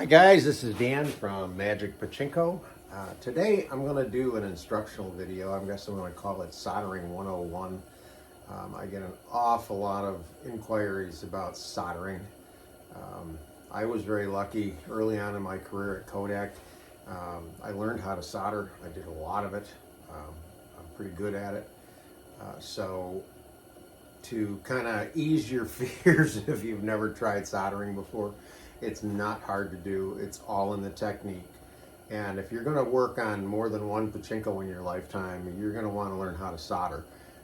Hi guys, this is Dan from Magic Pachinko. Today I'm going to do an instructional video. I guess I'm going to call it Soldering 101. I get an awful lot of inquiries about soldering. I was very lucky early on in my career at Kodak. I learned how to solder. I did a lot of it. I'm pretty good at it. So to kind of ease your fears if you've never tried soldering before, it's not hard to do. It's all in the technique. And if you're going to work on more than one pachinko in your lifetime, you're going to want to learn how to solder.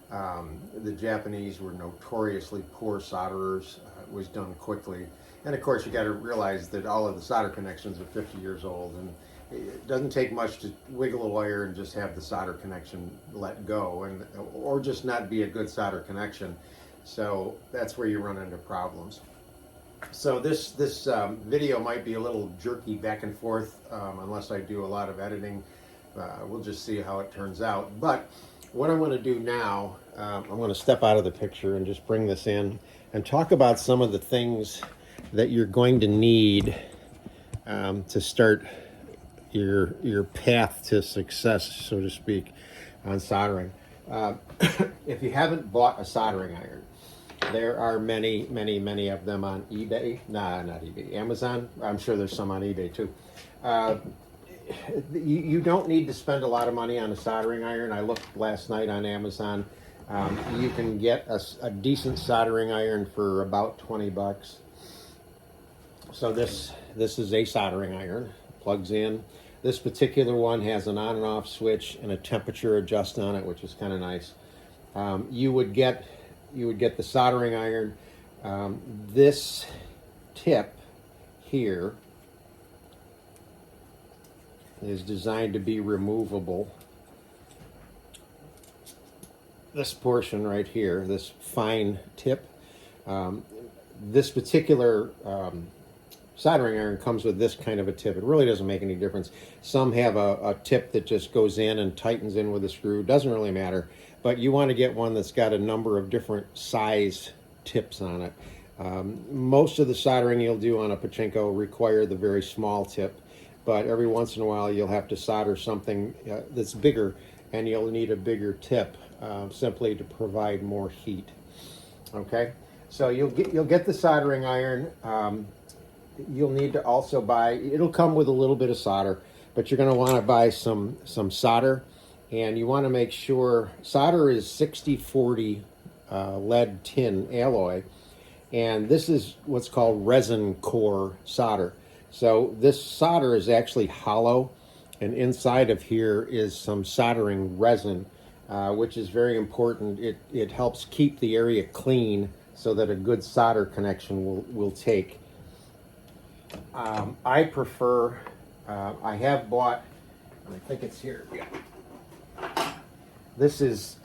The Japanese were notoriously poor solderers. It was done quickly. And of course, you got to realize that all of the solder connections are 50 years old. And it doesn't take much to wiggle a wire and just have the solder connection let go, or just not be a good solder connection. So that's where you run into problems. So this video might be a little jerky back and forth unless I do a lot of editing. We'll just see how it turns out. But what I'm going to do now, I'm going to step out of the picture and just bring this in and talk about some of the things that you're going to need to start your path to success, so to speak, on soldering. If you haven't bought a soldering iron, there are many of them on eBay. Nah, not eBay. Amazon. I'm sure there's some on eBay too. You don't need to spend a lot of money on a soldering iron. I looked last night on Amazon. You can get a decent soldering iron for about 20 bucks. So this is a soldering iron. Plugs in. This particular one has an on and off switch and a temperature adjust on it, which is kind of nice. You would get the soldering iron. This tip here is designed to be removable. This portion right here, this fine tip, this particular soldering iron comes with this kind of a tip. It really doesn't make any difference. Some have a tip that just goes in and tightens in with a screw. Doesn't really matter. But you want to get one that's got a number of different size tips on it. Most of the soldering you'll do on a pachinko require the very small tip, but every once in a while you'll have to solder something that's bigger, and you'll need a bigger tip simply to provide more heat. Okay, so you'll get the soldering iron. You'll need to also buy. It'll come with a little bit of solder, but you're going to want to buy some solder. And you want to make sure solder is 60-40 lead tin alloy, and this is what's called resin core solder. So this solder is actually hollow, and inside of here is some soldering resin, which is very important. It helps keep the area clean so that a good solder connection will take. I prefer, I have bought, I think it's here, yeah. This is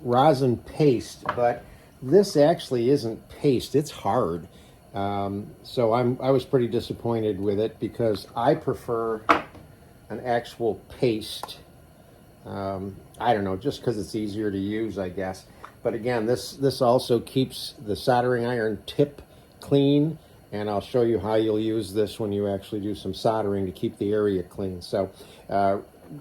rosin paste, but this actually isn't paste. It's hard. So I was pretty disappointed with it because I prefer an actual paste. I don't know, just because it's easier to use, I guess. But again, this also keeps the soldering iron tip clean, and I'll show you how you'll use this when you actually do some soldering to keep the area clean. So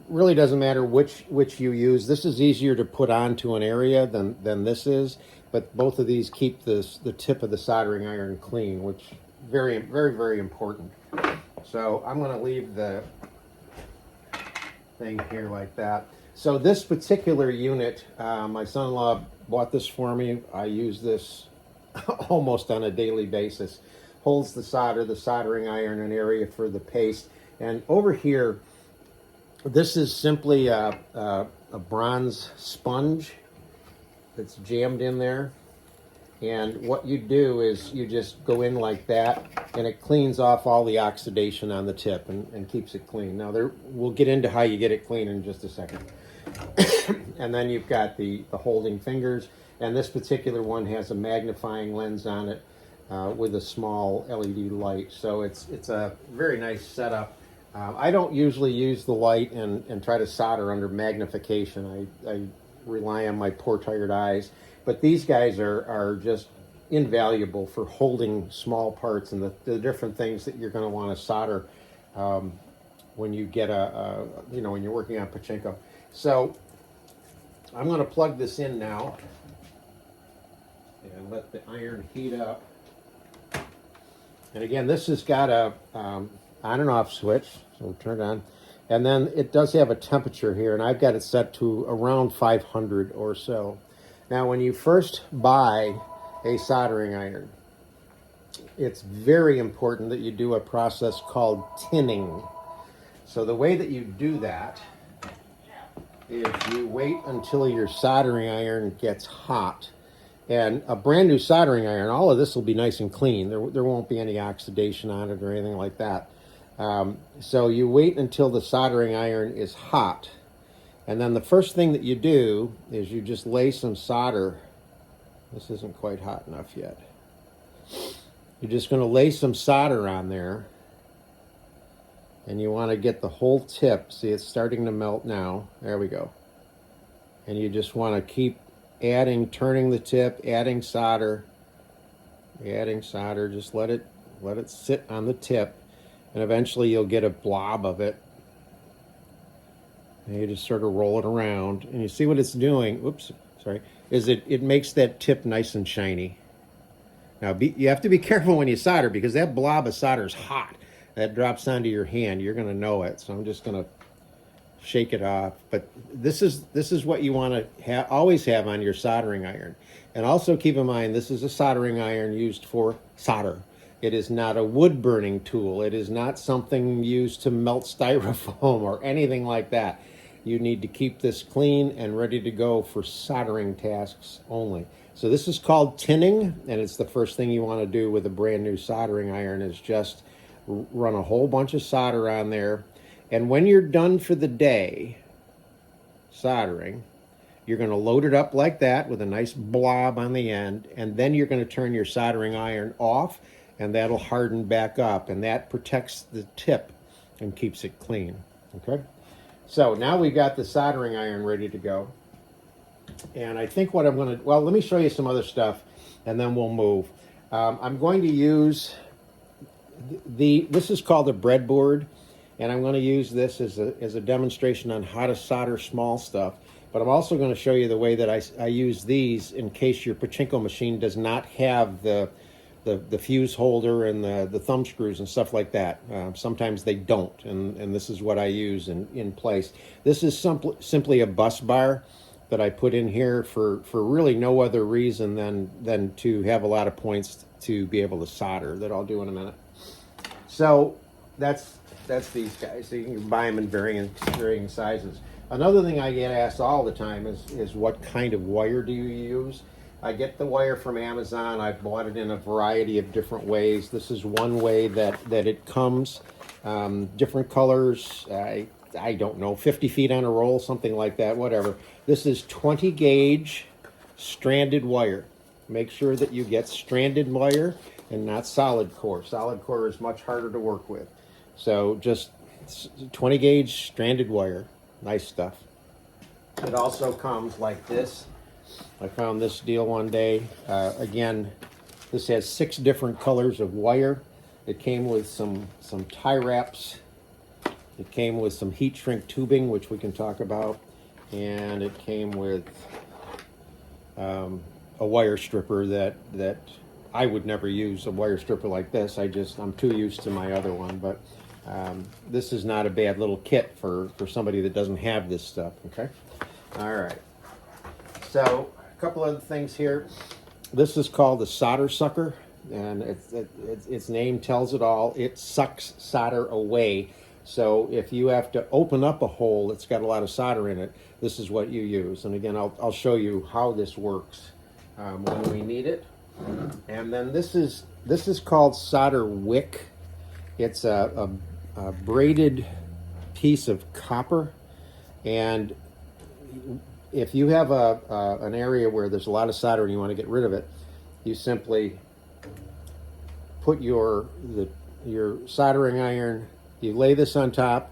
really doesn't matter which you use. This is easier to put onto an area than this is, but both of these keep the tip of the soldering iron clean, which very important. So I'm going to leave the thing here like that. So this particular unit, my son-in-law bought this for me. I use this almost on a daily basis. Holds the soldering iron, an area for the paste, and over here, this is simply a bronze sponge that's jammed in there. And what you do is you just go in like that, and it cleans off all the oxidation on the tip and keeps it clean. Now, we'll get into how you get it clean in just a second. And then you've got the holding fingers, and this particular one has a magnifying lens on it with a small LED light. So it's a very nice setup. I don't usually use the light and try to solder under magnification. I rely on my poor tired eyes. But these guys are just invaluable for holding small parts and the different things that you're going to want to solder when you get when you're working on pachinko. So I'm going to plug this in now and let the iron heat up. And again, this has got a on and off switch, so we'll turn it on. And then it does have a temperature here, and I've got it set to around 500 or so. Now, when you first buy a soldering iron, it's very important that you do a process called tinning. So the way that you do that is you wait until your soldering iron gets hot. And a brand new soldering iron, all of this will be nice and clean. There won't be any oxidation on it or anything like that. So you wait until the soldering iron is hot. And then the first thing that you do is you just lay some solder. This isn't quite hot enough yet. You're just going to lay some solder on there. And you want to get the whole tip. See, it's starting to melt now. There we go. And you just want to keep adding, turning the tip, adding solder. Just let it sit on the tip. And eventually you'll get a blob of it. And you just sort of roll it around. And you see what it's doing, oops, sorry, is it makes that tip nice and shiny. Now, you have to be careful when you solder because that blob of solder is hot. That drops onto your hand, you're going to know it. So I'm just going to shake it off. But this is what you want to always have on your soldering iron. And also keep in mind, this is a soldering iron used for solder. It is not a wood burning tool. It is not something used to melt styrofoam or anything like that. You need to keep this clean and ready to go for soldering tasks only. So this is called tinning, and it's the first thing you want to do with a brand new soldering iron is just run a whole bunch of solder on there. And when you're done for the day soldering, you're going to load it up like that with a nice blob on the end, and then you're going to turn your soldering iron off, and that'll harden back up, and that protects the tip and keeps it clean. Okay? So now we've got the soldering iron ready to go. And I think what I'm going to, well, let me show you some other stuff, and then we'll move. I'm going to use this is called a breadboard, and I'm going to use this as a demonstration on how to solder small stuff. But I'm also going to show you the way that I use these in case your pachinko machine does not have the fuse holder and the thumb screws and stuff like that. Sometimes they don't, and this is what I use in place. This is simply a bus bar that I put in here for really no other reason than to have a lot of points to be able to solder, that I'll do in a minute. So that's these guys. So you can buy them in varying sizes. Another thing I get asked all the time is what kind of wire do you use? I get the wire from Amazon. I've bought it in a variety of different ways. This is one way that it comes. Different colors. I don't know, 50 feet on a roll, something like that, whatever. This is 20 gauge stranded wire. Make sure that you get stranded wire and not solid core. Solid core is much harder to work with. So just 20 gauge stranded wire. Nice stuff. It also comes like this. I found this deal one day. Again, this has 6 different colors of wire. It came with some tie wraps. It came with some heat shrink tubing, which we can talk about. And it came with a wire stripper that I would never use a wire stripper like this. I'm too used to my other one. But this is not a bad little kit for somebody that doesn't have this stuff, okay? All right. So a couple other things here. This is called the solder sucker, and its name tells it all. It sucks solder away. So if you have to open up a hole that's got a lot of solder in it, this is what you use. And again, I'll show you how this works when we need it. And then this is called solder wick. It's a braided piece of copper, and if you have an area where there's a lot of solder and you want to get rid of it, you simply put your soldering iron, you lay this on top,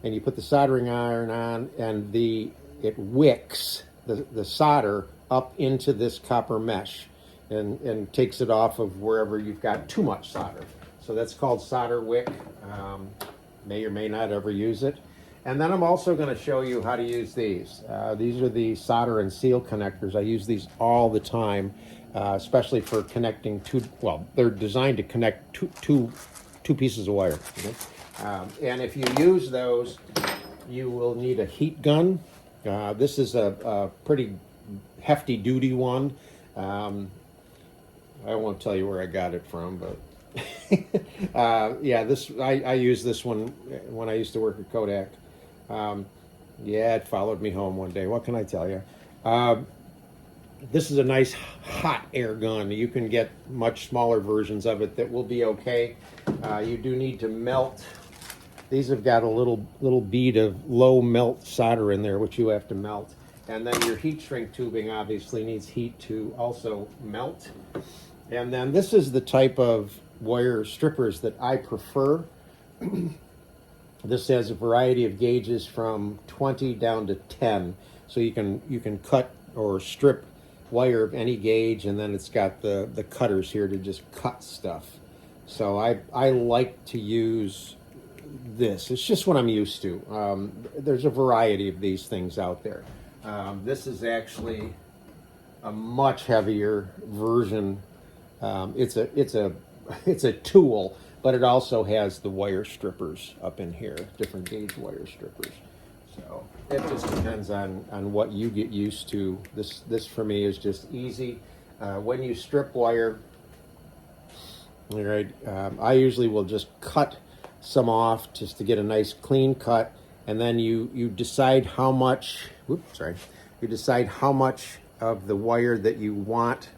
and you put the soldering iron on, and it wicks the solder up into this copper mesh. and takes it off of wherever you've got too much solder. So that's called solder wick. May or may not ever use it. And then I'm also going to show you how to use these. These are the solder and seal connectors. I use these all the time, especially for connecting two, well, they're designed to connect two pieces of wire. Okay? And if you use those, you will need a heat gun. This is a pretty hefty duty one. I won't tell you where I got it from, but yeah, I used this one when I used to work at Kodak. Yeah, it followed me home one day. What can I tell you? This is a nice hot air gun. You can get much smaller versions of it that will be okay. You do need to melt. These have got a little bead of low melt solder in there, which you have to melt. And then your heat shrink tubing obviously needs heat to also melt. And then this is the type of wire strippers that I prefer. This has a variety of gauges from 20 down to 10. So you can cut or strip wire of any gauge, and then it's got the cutters here to just cut stuff. So I like to use this. It's just what I'm used to. There's a variety of these things out there. This is actually a much heavier version. It's a tool, but it also has the wire strippers up in here, different gauge wire strippers. So it just depends on what you get used to. This for me is just easy. When you strip wire, all right, I usually will just cut some off just to get a nice clean cut, and then you decide how much. You decide how much of the wire that you want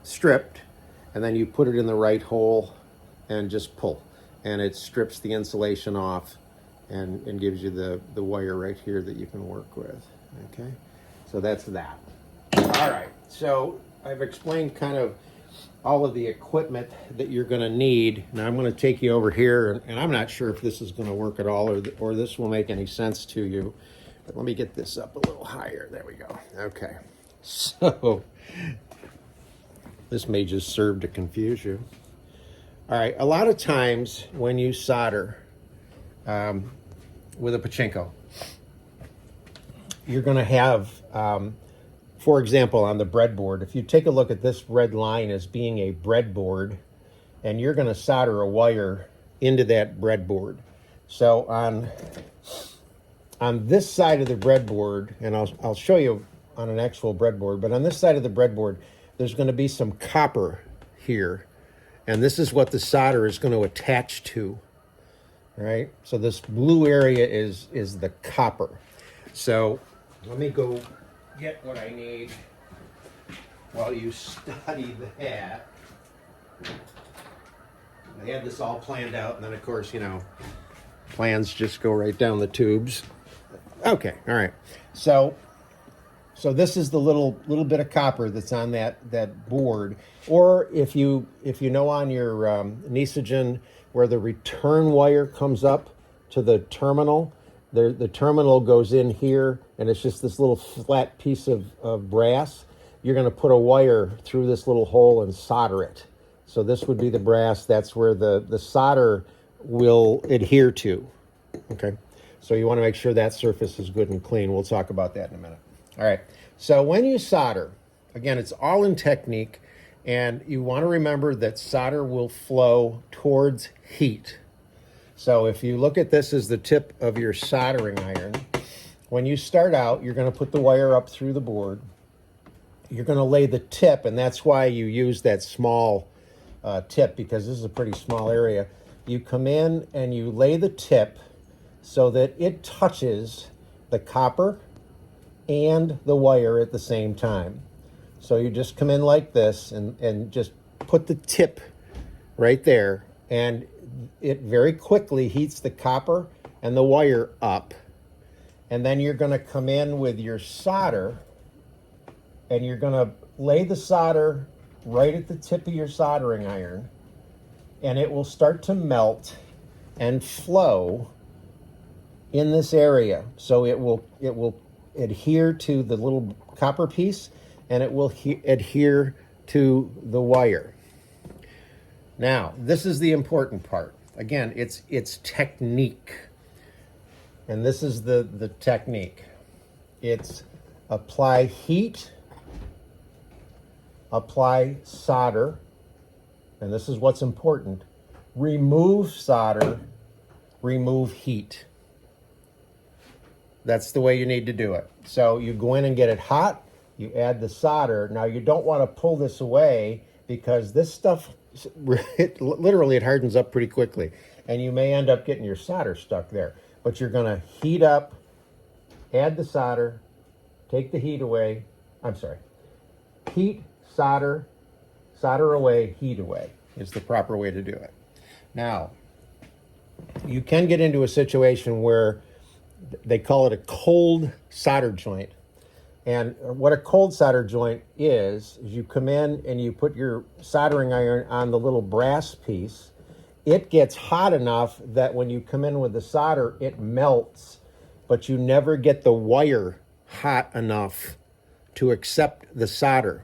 stripped, and then you put it in the right hole and just pull, and it strips the insulation off and gives you the wire right here that you can work with. Okay, so that's that. All right, so I've explained kind of all of the equipment that you're going to need. Now I'm going to take you over here, and I'm not sure if this is going to work at all, or this will make any sense to you. But let me get this up a little higher. There we go. Okay, so this may just serve to confuse you. All right, a lot of times when you solder with a pachinko, you're going to have, for example, on the breadboard, if you take a look at this red line as being a breadboard, and you're going to solder a wire into that breadboard. So on this side of the breadboard, and I'll show you on an actual breadboard, but on this side of the breadboard, there's going to be some copper here, and this is what the solder is going to attach to. Right? So this blue area is the copper. So let me go get what I need while you study that. I had this all planned out, and then of course, you know, plans just go right down the tubes. Okay, all right. So this is the little bit of copper that's on that board. Or if you know on your Nisogen where the return wire comes up to the terminal, the terminal goes in here, and it's just this little flat piece of brass. You're going to put a wire through this little hole and solder it. So this would be the brass. That's where the solder will adhere to. Okay, so you want to make sure that surface is good and clean. We'll talk about that in a minute. All right, so when you solder, again, it's all in technique, and you want to remember that solder will flow towards heat. So if you look at this as the tip of your soldering iron, when you start out, you're going to put the wire up through the board. You're going to lay the tip, and that's why you use that small tip, because this is a pretty small area. You come in and you lay the tip so that it touches the copper and the wire at the same time. So you just come in like this and just put the tip right there, and it very quickly heats the copper and the wire up. And then you're going to come in with your solder, and you're going to lay the solder right at the tip of your soldering iron, and it will start to melt and flow in this area. So it will adhere to the little copper piece, and it will adhere to the wire. Now, this is the important part. Again, it's technique. And this is the technique. It's apply heat, apply solder, and this is what's important. Remove solder, remove heat. That's the way you need to do it. So you go in and get it hot, you add the solder. Now you don't want to pull this away because this stuff, literally it hardens up pretty quickly. And you may end up getting your solder stuck there. But you're going to heat up, add the solder, take the heat away. I'm sorry. Heat, solder, solder away, heat away is the proper way to do it. Now, you can get into a situation where they call it a cold solder joint. And what a cold solder joint is you come in and you put your soldering iron on the little brass piece. It gets hot enough that when you come in with the solder, it melts, but you never get the wire hot enough to accept the solder.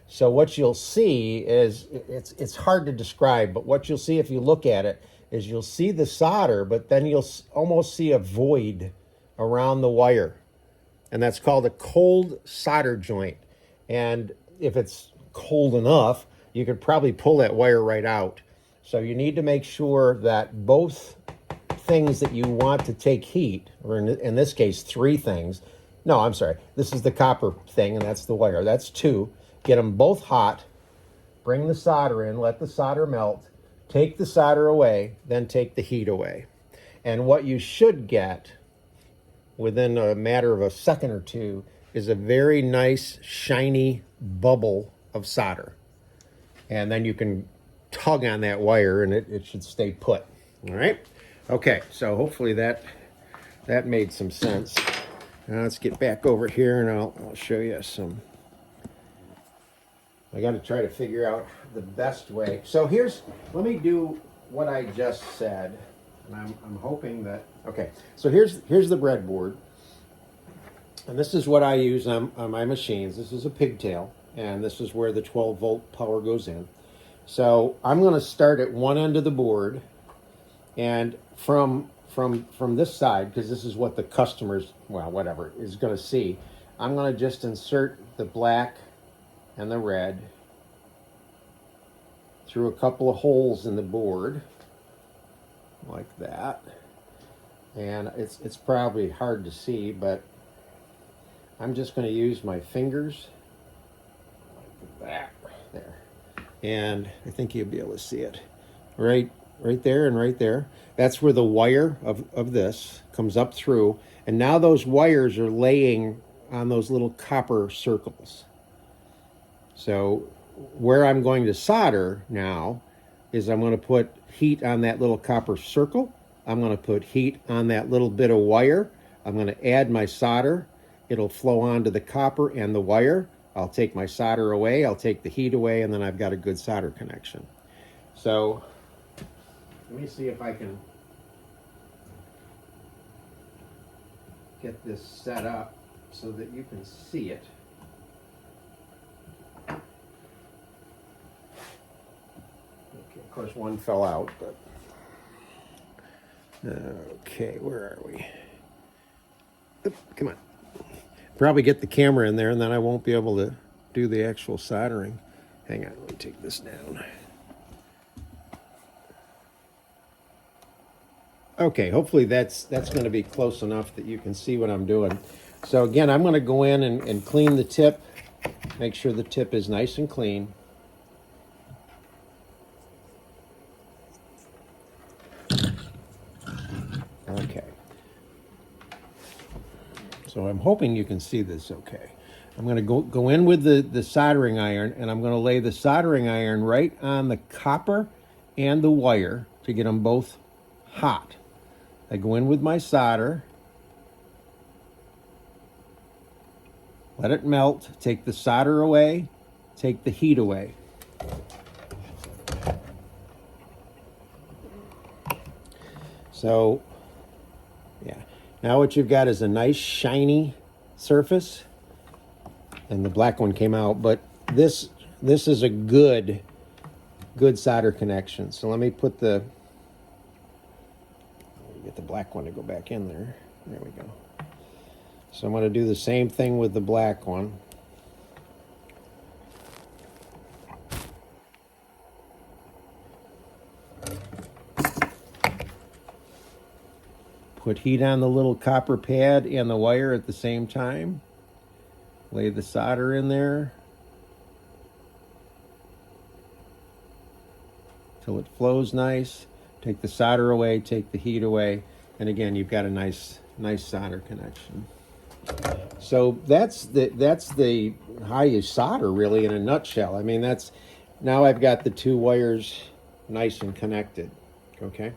So what you'll see is, it's hard to describe, but what you'll see if you look at it is you'll see the solder, but then you'll almost see a void around the wire. And that's called a cold solder joint. And if it's cold enough, you could probably pull that wire right out. So you need to make sure that both things that you want to take heat, or in this case, 3 things. No, I'm sorry. This is the copper thing, and that's the wire. That's 2. Get them both hot. Bring the solder in. Let the solder melt. Take the solder away. Then take the heat away. And what you should get within a matter of a second or 2 is a very nice, shiny bubble of solder. And then you can tug on that wire and it should stay put. All right? Okay, so hopefully that made some sense. Now let's get back over here and I'll show you some. I got to try to figure out the best way. So let me do what I just said. And I'm hoping that, okay, so here's the breadboard. And this is what I use on my machines. This is a pigtail, and this is where the 12-volt power goes in. So I'm going to start at one end of the board, and from this side, because this is what the customers, well, whatever, is going to see, I'm going to just insert the black and the red through a couple of holes in the board, like that. And it's probably hard to see, but I'm just going to use my fingers like that, there. And I think you'll be able to see it. Right there and right there. That's where the wire of this comes up through. And now those wires are laying on those little copper circles. So where I'm going to solder now is I'm going to put heat on that little copper circle. I'm going to put heat on that little bit of wire. I'm going to add my solder. It'll flow onto the copper and the wire. I'll take my solder away, I'll take the heat away, and then I've got a good solder connection. So let me see if I can get this set up so that you can see it. Okay, of course one fell out, but okay, where are we? Oop, come on. Probably get the camera in there and then I won't be able to do the actual soldering. Hang on, let me take this down. Okay, hopefully that's going to be close enough that you can see what I'm doing. So again, I'm going to go in and clean the tip, make sure the tip is nice and clean. Okay. So I'm hoping you can see this okay. I'm going to go in with the soldering iron, and I'm going to lay the soldering iron right on the copper and the wire to get them both hot. I go in with my solder, let it melt, take the solder away, take the heat away. So, yeah. Now what you've got is a nice shiny surface, and the black one came out, but this this is a good solder connection. So let me put the, get the black one to go back in there. There we go. So I'm going to do the same thing with the black one. Put heat on the little copper pad and the wire at the same time. Lay the solder in there till it flows nice. Take the solder away, take the heat away, and again, you've got a nice solder connection. So that's the how you solder, really, in a nutshell. I mean, now I've got the two wires nice and connected. Okay.